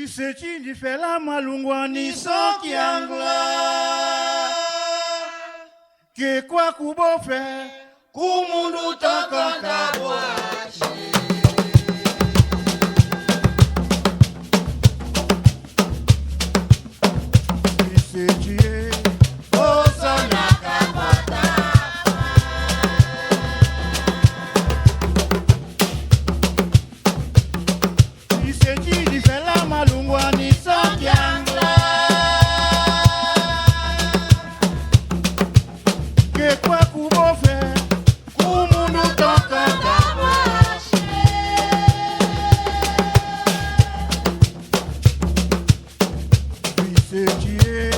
Isechindi fela malungwani soki angla ke kwa kubofe kumundu takanta bwashi Isechie osana kabata Isechindi fela malungwani soki angla ke kwa kubofe kumundu takanta bwashi Isechie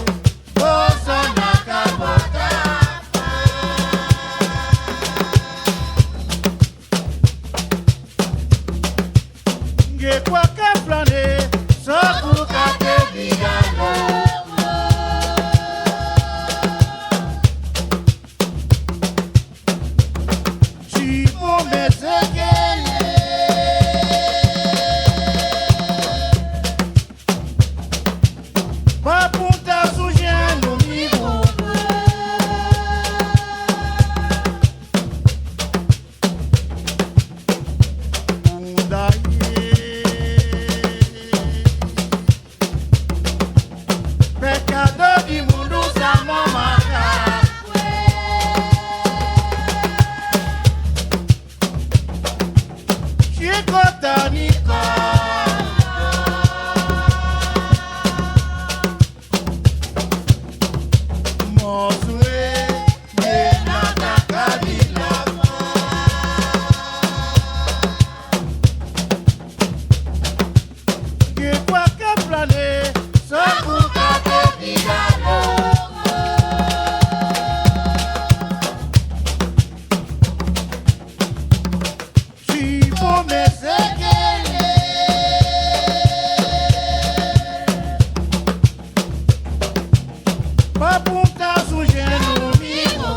osana kabata nge kwa kaplane sokuka tebigano Chipo mezekele Papunta sujando migo Pecador de mundo samamaca Chicotanica Mosue Yenata Kabilama Que qualquer plane Sabuka Tebigano Chipo mezekele Papunta sujando migo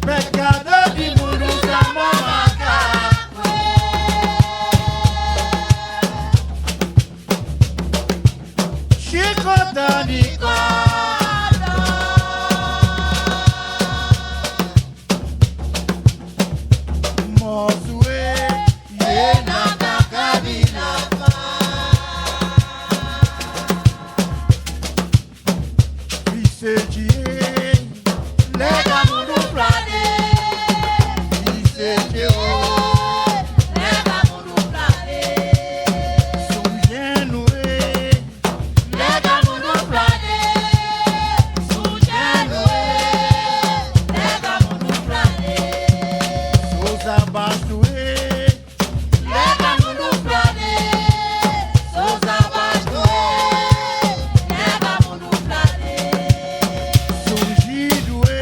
Pecador de mundo samamaca Chicotanica Mosue Yenata Kabilama Isechie Lega mundo plane Isechie Lega mundo plane Sugenue Lega mundo plane Sugenue Lega mundo plane Souza Bastue Lega mundo plane Souza Bastue Lega mundo plane Surgidue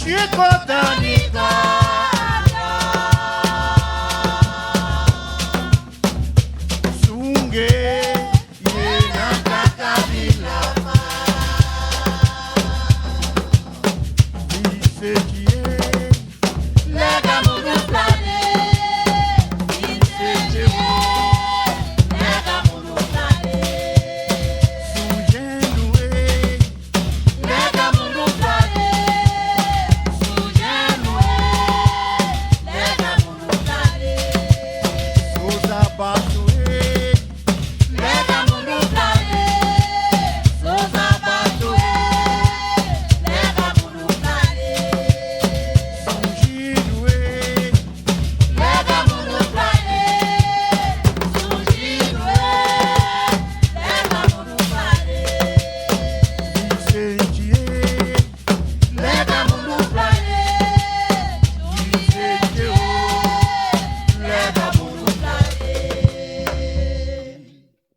suis content Nico. Sunge yena kakabila ma. Dice